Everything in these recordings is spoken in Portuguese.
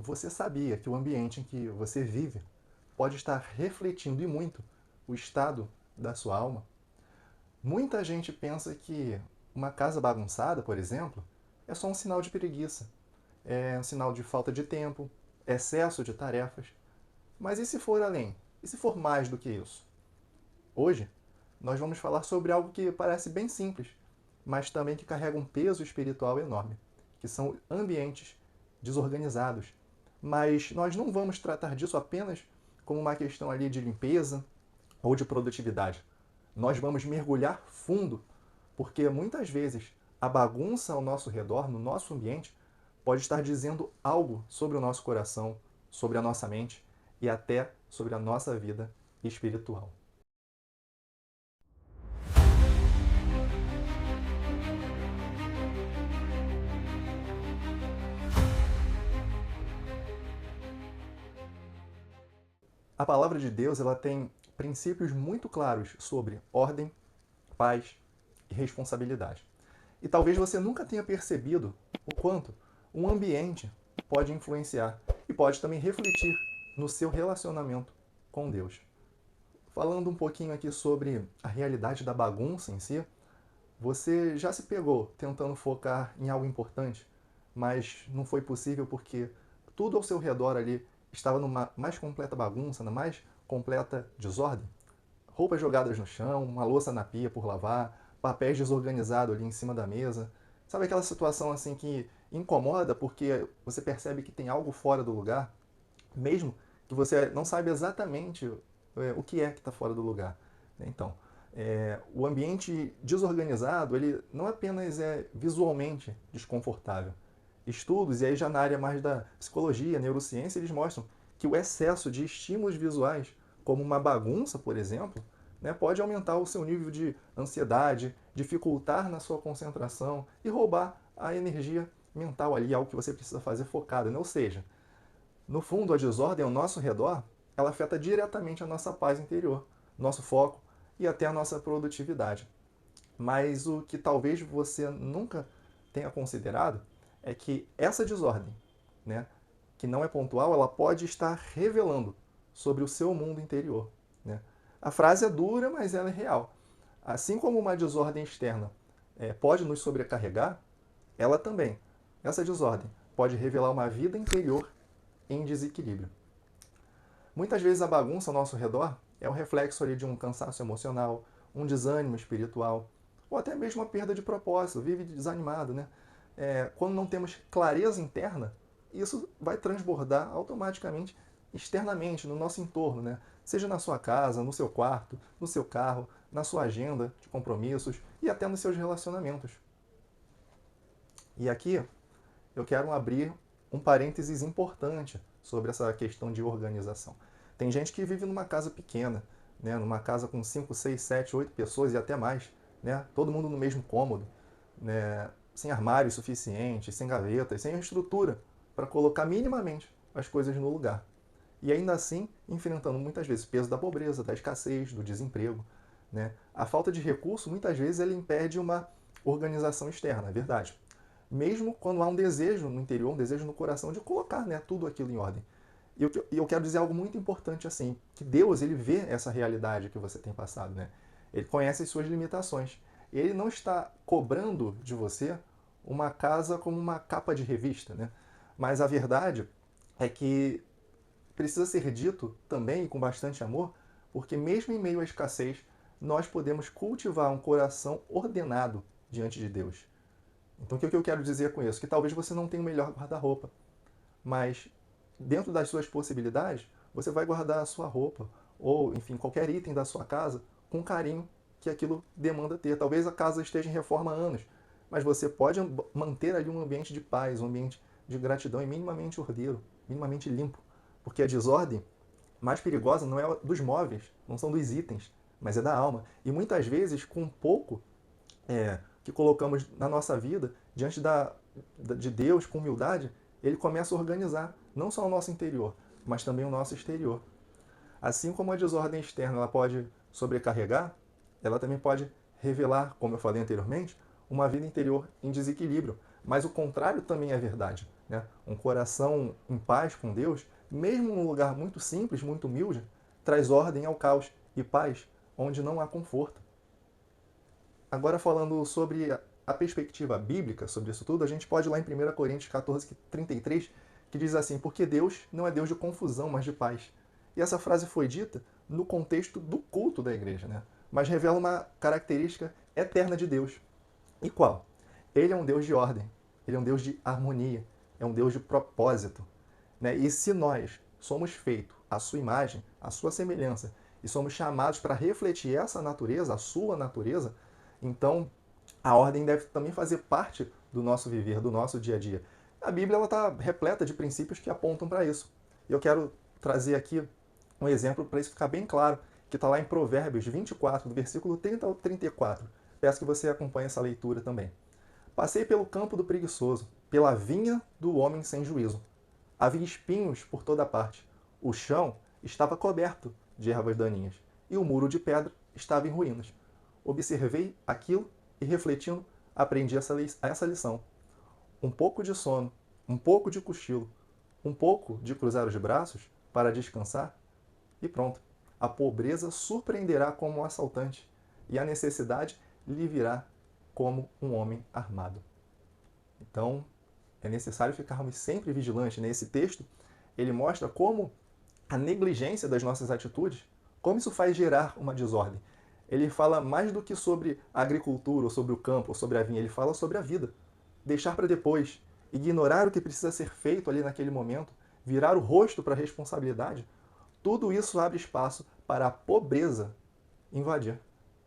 Você sabia que o ambiente em que você vive pode estar refletindo e muito o estado da sua alma? Muita gente pensa que uma casa bagunçada, por exemplo, é só um sinal de preguiça, é um sinal de falta de tempo, excesso de tarefas. Mas e se for além? E se for mais do que isso? Hoje, nós vamos falar sobre algo que parece bem simples, mas também que carrega um peso espiritual enorme, que são ambientes desorganizados. Mas nós não vamos tratar disso apenas como uma questão ali de limpeza ou de produtividade. Nós vamos mergulhar fundo, porque muitas vezes a bagunça ao nosso redor, no nosso ambiente, pode estar dizendo algo sobre o nosso coração, sobre a nossa mente e até sobre a nossa vida espiritual. A palavra de Deus ela tem princípios muito claros sobre ordem, paz e responsabilidade. E talvez você nunca tenha percebido o quanto um ambiente pode influenciar e pode também refletir no seu relacionamento com Deus. Falando um pouquinho aqui sobre a realidade da bagunça em si, você já se pegou tentando focar em algo importante, mas não foi possível porque tudo ao seu redor ali estava numa mais completa bagunça, na mais completa desordem? Roupas jogadas no chão, uma louça na pia por lavar, papéis desorganizados ali em cima da mesa. Sabe aquela situação assim que incomoda porque você percebe que tem algo fora do lugar, mesmo que você não saiba exatamente o que é que está fora do lugar. Então, o ambiente desorganizado, ele não apenas é visualmente desconfortável. Estudos, e aí já na área mais da psicologia, neurociência, eles mostram que o excesso de estímulos visuais, como uma bagunça, por exemplo, né, pode aumentar o seu nível de ansiedade, dificultar na sua concentração e roubar a energia mental ali, algo que você precisa fazer focado. Né? Ou seja, no fundo, a desordem ao nosso redor, ela afeta diretamente a nossa paz interior, nosso foco e até a nossa produtividade. Mas o que talvez você nunca tenha considerado é que essa desordem, né, que não é pontual, ela pode estar revelando sobre o seu mundo interior. Né? A frase é dura, mas ela é real. Assim como uma desordem externa pode nos sobrecarregar, ela também, essa desordem, pode revelar uma vida interior em desequilíbrio. Muitas vezes a bagunça ao nosso redor é o reflexo ali de um cansaço emocional, um desânimo espiritual, ou até mesmo uma perda de propósito, vive desanimado, né? Quando não temos clareza interna, isso vai transbordar automaticamente externamente, no nosso entorno, né? Seja na sua casa, no seu quarto, no seu carro, na sua agenda de compromissos e até nos seus relacionamentos. E aqui eu quero abrir um parênteses importante sobre essa questão de organização. Tem gente que vive numa casa pequena, né, numa casa com 5, 6, 7, 8 pessoas e até mais, né, todo mundo no mesmo cômodo, né, sem armários suficientes, sem gavetas, sem estrutura para colocar minimamente as coisas no lugar. E ainda assim, enfrentando muitas vezes o peso da pobreza, da escassez, do desemprego. Né? A falta de recurso, muitas vezes, ele impede uma organização externa, é verdade. Mesmo quando há um desejo no interior, um desejo no coração de colocar, né, tudo aquilo em ordem. E eu quero dizer algo muito importante assim, que Deus ele vê essa realidade que você tem passado, né? Ele conhece as suas limitações. Ele não está cobrando de você uma casa como uma capa de revista, né? Mas a verdade é que precisa ser dito também, com bastante amor, porque mesmo em meio à escassez, nós podemos cultivar um coração ordenado diante de Deus. Então, o que eu quero dizer com isso? Que talvez você não tenha o melhor guarda-roupa, mas dentro das suas possibilidades, você vai guardar a sua roupa, ou, enfim, qualquer item da sua casa, com carinho que aquilo demanda ter. Talvez a casa esteja em reforma há anos, mas você pode manter ali um ambiente de paz, um ambiente de gratidão e minimamente ordeiro, minimamente limpo. Porque a desordem mais perigosa não é dos móveis, não são dos itens, mas é da alma. E muitas vezes, com pouco que colocamos na nossa vida, diante de Deus, com humildade, ele começa a organizar não só o nosso interior, mas também o nosso exterior. Assim como a desordem externa ela pode sobrecarregar, ela também pode revelar, como eu falei anteriormente, uma vida interior em desequilíbrio. Mas o contrário também é verdade. né? Um coração em paz com Deus, mesmo num lugar muito simples, muito humilde, traz ordem ao caos e paz onde não há conforto. Agora, falando sobre a perspectiva bíblica sobre isso tudo, a gente pode ir lá em 1 Coríntios 14, 33, que diz assim: porque Deus não é Deus de confusão, mas de paz. E essa frase foi dita no contexto do culto da igreja, né? Mas revela uma característica eterna de Deus. E qual? Ele é um Deus de ordem, ele é um Deus de harmonia, é um Deus de propósito, né? E se nós somos feitos à sua imagem, à sua semelhança, e somos chamados para refletir essa natureza, a sua natureza, então a ordem deve também fazer parte do nosso viver, do nosso dia a dia. A Bíblia está repleta de princípios que apontam para isso. E eu quero trazer aqui um exemplo para isso ficar bem claro, que está lá em Provérbios 24, do versículo 30 ao 34. Peço que você acompanhe essa leitura também. Passei pelo campo do preguiçoso, pela vinha do homem sem juízo. Havia espinhos por toda parte. O chão estava coberto de ervas daninhas, e o muro de pedra estava em ruínas. Observei aquilo e, refletindo, aprendi essa lição. Um pouco de sono, um pouco de cochilo, um pouco de cruzar os braços para descansar e pronto. A pobreza surpreenderá como um assaltante e a necessidade lhe virá como um homem armado. Então, é necessário ficarmos sempre vigilantes. Nesse texto, ele mostra como a negligência das nossas atitudes, como isso faz gerar uma desordem. Ele fala mais do que sobre a agricultura, ou sobre o campo, ou sobre a vinha, ele fala sobre a vida. Deixar para depois, ignorar o que precisa ser feito ali naquele momento, virar o rosto para a responsabilidade, tudo isso abre espaço para a pobreza invadir.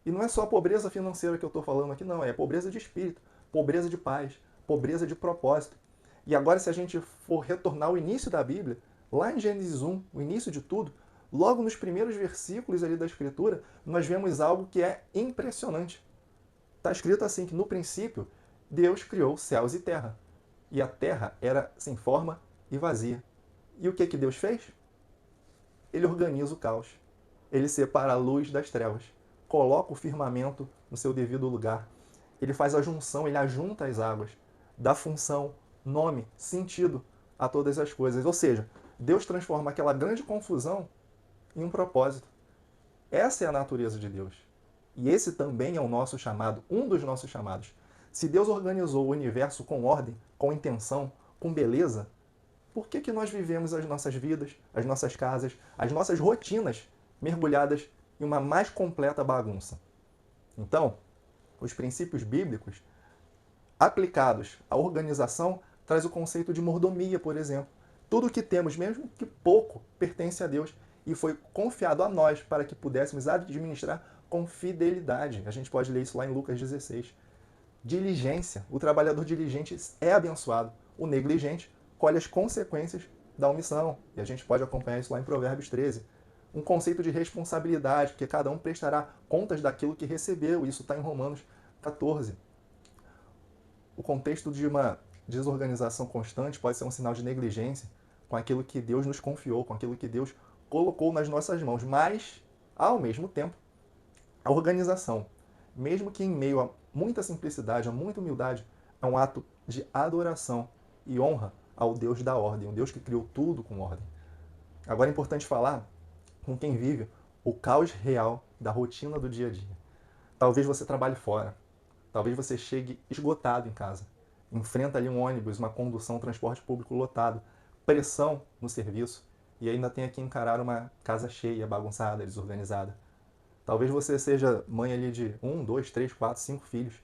E não é só a pobreza financeira que eu estou falando aqui, não, é a pobreza de espírito, pobreza de paz, pobreza de propósito. E agora, se a gente for retornar ao início da Bíblia, lá em Gênesis 1, o início de tudo, logo nos primeiros versículos ali da Escritura, nós vemos algo que é impressionante. Está escrito assim, que no princípio, Deus criou céus e terra. E a terra era sem forma e vazia. E o que Deus fez? Ele organiza o caos. Ele separa a luz das trevas. Coloca o firmamento no seu devido lugar. Ele faz a junção, ele ajunta as águas. Dá função, nome, sentido a todas as coisas. Ou seja, Deus transforma aquela grande confusão em um propósito. Essa é a natureza de Deus. E esse também é o nosso chamado, um dos nossos chamados. Se Deus organizou o universo com ordem, com intenção, com beleza, por que nós vivemos as nossas vidas, as nossas casas, as nossas rotinas mergulhadas em uma mais completa bagunça? Então, os princípios bíblicos aplicados à organização traz o conceito de mordomia, por exemplo. Tudo o que temos, mesmo que pouco, pertence a Deus e foi confiado a nós para que pudéssemos administrar com fidelidade. A gente pode ler isso lá em Lucas 16. Diligência. O trabalhador diligente é abençoado. O negligente colhe as consequências da omissão. E a gente pode acompanhar isso lá em Provérbios 13. Um conceito de responsabilidade, porque cada um prestará contas daquilo que recebeu. Isso está em Romanos 14. O contexto de uma desorganização constante pode ser um sinal de negligência com aquilo que Deus nos confiou, com aquilo que Deus colocou nas nossas mãos. Mas, ao mesmo tempo, a organização, mesmo que em meio a muita simplicidade, a muita humildade, é um ato de adoração e honra ao Deus da ordem, o Deus que criou tudo com ordem. Agora é importante falar com quem vive o caos real da rotina do dia a dia. Talvez você trabalhe fora, talvez você chegue esgotado em casa, enfrenta ali um ônibus, uma condução, um transporte público lotado, pressão no serviço e ainda tenha que encarar uma casa cheia, bagunçada, desorganizada. Talvez você seja mãe ali de 1, 2, 3, 4, 5 filhos,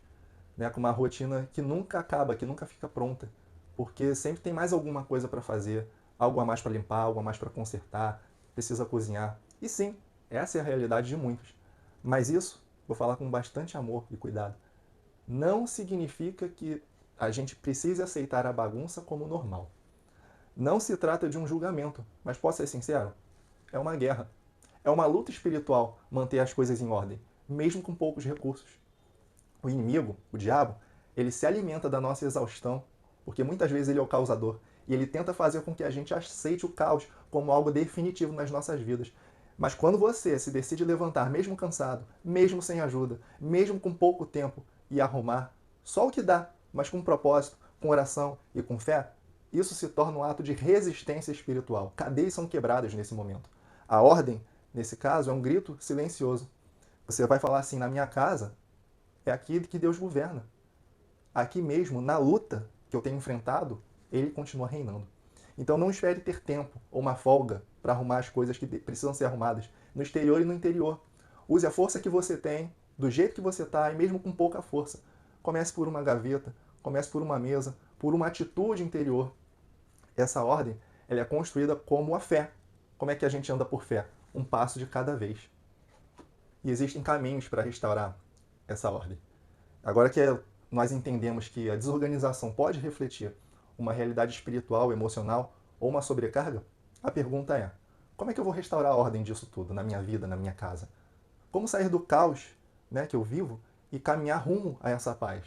né, com uma rotina que nunca acaba, que nunca fica pronta, porque sempre tem mais alguma coisa para fazer, algo a mais para limpar, algo a mais para consertar, precisa cozinhar. E sim, essa é a realidade de muitos. Mas isso, vou falar com bastante amor e cuidado, não significa que a gente precise aceitar a bagunça como normal. Não se trata de um julgamento, mas posso ser sincero, é uma guerra. É uma luta espiritual manter as coisas em ordem, mesmo com poucos recursos. O inimigo, o diabo, ele se alimenta da nossa exaustão, porque muitas vezes ele é o causador, e ele tenta fazer com que a gente aceite o caos como algo definitivo nas nossas vidas. Mas quando você se decide levantar, mesmo cansado, mesmo sem ajuda, mesmo com pouco tempo, e arrumar só o que dá, mas com propósito, com oração e com fé, isso se torna um ato de resistência espiritual. Cadeias são quebradas nesse momento. A ordem, nesse caso, é um grito silencioso. Você vai falar assim: na minha casa é aqui que Deus governa. Aqui mesmo, na luta que eu tenho enfrentado, ele continua reinando. Então não espere ter tempo ou uma folga para arrumar as coisas que precisam ser arrumadas no exterior e no interior. Use a força que você tem, do jeito que você está, e mesmo com pouca força. Comece por uma gaveta, comece por uma mesa, por uma atitude interior. Essa ordem ela é construída como a fé. Como é que a gente anda por fé? Um passo de cada vez. E existem caminhos para restaurar essa ordem. Agora que nós entendemos que a desorganização pode refletir uma realidade espiritual, emocional ou uma sobrecarga, a pergunta é: como é que eu vou restaurar a ordem disso tudo na minha vida, na minha casa? Como sair do caos, né, que eu vivo e caminhar rumo a essa paz?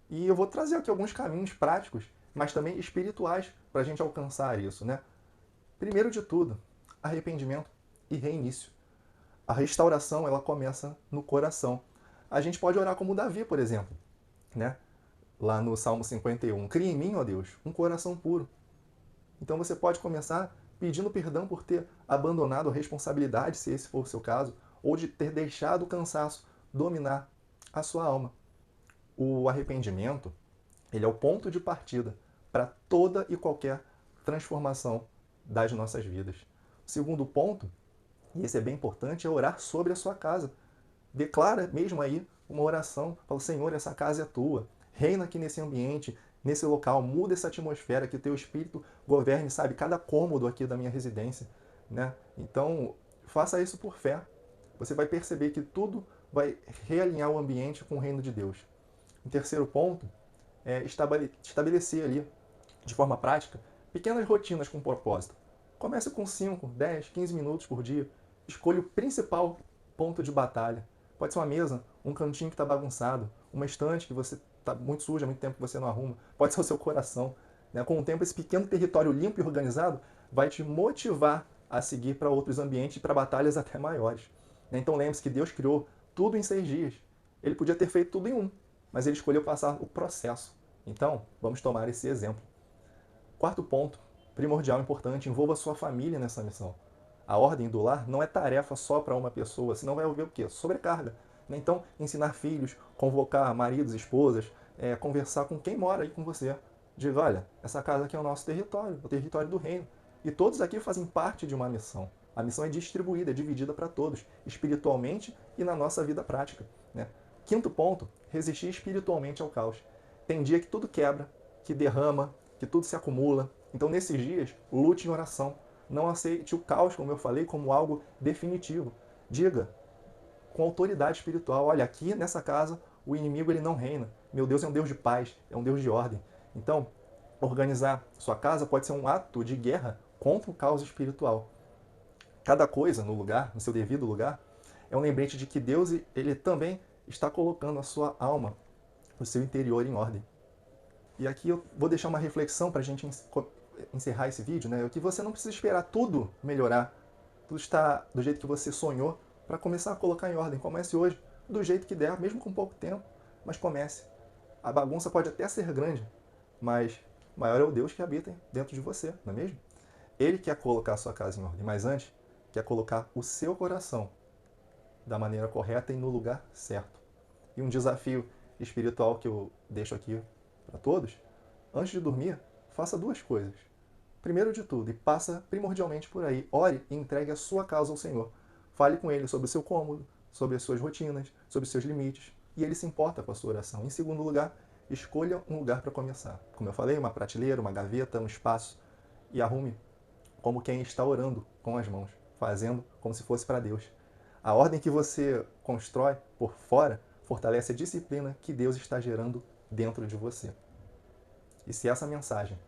E eu vou trazer aqui alguns caminhos práticos, mas também espirituais para a gente alcançar isso, né? Primeiro de tudo, arrependimento e reinício. A restauração ela começa no coração. A gente pode orar como Davi, por exemplo, né? Lá no Salmo 51. Cria em mim, ó Deus, um coração puro. Então você pode começar pedindo perdão por ter abandonado a responsabilidade, se esse for o seu caso, ou de ter deixado o cansaço dominar a sua alma. O arrependimento, ele é o ponto de partida para toda e qualquer transformação das nossas vidas. O segundo ponto, e esse é bem importante, é orar sobre a sua casa. Declara mesmo aí uma oração. Fala: Senhor, essa casa é tua. Reina aqui nesse ambiente, nesse local. Muda essa atmosfera, que o teu Espírito governe, sabe, cada cômodo aqui da minha residência, né? Então, faça isso por fé. Você vai perceber que tudo vai realinhar o ambiente com o reino de Deus. O terceiro ponto é estabelecer ali, de forma prática, pequenas rotinas com propósito. Comece com 5, 10, 15 minutos por dia. Escolha o principal ponto de batalha. Pode ser uma mesa, um cantinho que está bagunçado, uma estante que você está muito suja, há muito tempo que você não arruma. Pode ser o seu coração. Né? Com o tempo, esse pequeno território limpo e organizado vai te motivar a seguir para outros ambientes e para batalhas até maiores. Então lembre-se que Deus criou tudo em 6 dias. Ele podia ter feito tudo em um, mas ele escolheu passar o processo. Então, vamos tomar esse exemplo. Quarto ponto, primordial, importante: envolva a sua família nessa missão. A ordem do lar não é tarefa só para uma pessoa, senão vai haver o quê? Sobrecarga. Então, ensinar filhos, convocar maridos, esposas, conversar com quem mora aí com você. Diga: olha, essa casa aqui é o nosso território, o território do reino. E todos aqui fazem parte de uma missão. A missão é distribuída, é dividida para todos, espiritualmente e na nossa vida prática. Né? Quinto ponto, resistir espiritualmente ao caos. Tem dia que tudo quebra, que derrama, que tudo se acumula. Então, nesses dias, lute em oração. Não aceite o caos, como eu falei, como algo definitivo. Diga com autoridade espiritual: olha, aqui nessa casa o inimigo ele não reina. Meu Deus é um Deus de paz, é um Deus de ordem. Então, organizar sua casa pode ser um ato de guerra contra o caos espiritual. Cada coisa no lugar, no seu devido lugar, é um lembrete de que Deus ele também está colocando a sua alma, o seu interior em ordem. E aqui eu vou deixar uma reflexão para a gente encerrar esse vídeo, né? Que você não precisa esperar tudo melhorar, tudo estar do jeito que você sonhou, para começar a colocar em ordem. Comece hoje, do jeito que der, mesmo com pouco tempo, mas comece. A bagunça pode até ser grande, mas maior é o Deus que habita dentro de você, não é mesmo? Ele quer colocar a sua casa em ordem, mas antes, quer colocar o seu coração da maneira correta e no lugar certo. E um desafio espiritual que eu deixo aqui para todos: antes de dormir, faça 2 coisas. Primeiro de tudo, e passa primordialmente por aí, ore e entregue a sua causa ao Senhor. Fale com Ele sobre o seu cômodo, sobre as suas rotinas, sobre os seus limites, e Ele se importa com a sua oração. Em segundo lugar, escolha um lugar para começar. Como eu falei, uma prateleira, uma gaveta, um espaço, e arrume como quem está orando com as mãos, fazendo como se fosse para Deus. A ordem que você constrói por fora fortalece a disciplina que Deus está gerando dentro de você. E se essa mensagem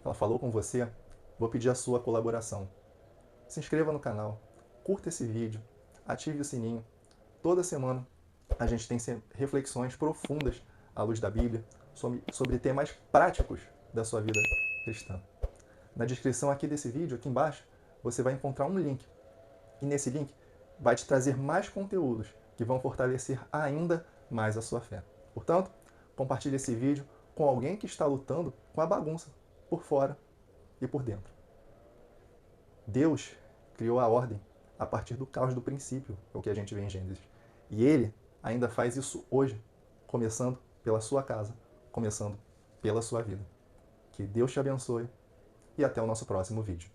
ela falou com você, vou pedir a sua colaboração. Se inscreva no canal, curta esse vídeo, ative o sininho. Toda semana a gente tem reflexões profundas à luz da Bíblia sobre temas práticos da sua vida cristã. Na descrição aqui desse vídeo, aqui embaixo, você vai encontrar um link. E nesse link vai te trazer mais conteúdos que vão fortalecer ainda mais a sua fé. Portanto, compartilhe esse vídeo com alguém que está lutando com a bagunça. por fora e por dentro. Deus criou a ordem a partir do caos do princípio, é o que a gente vê em Gênesis. E Ele ainda faz isso hoje, começando pela sua casa, começando pela sua vida. Que Deus te abençoe e até o nosso próximo vídeo.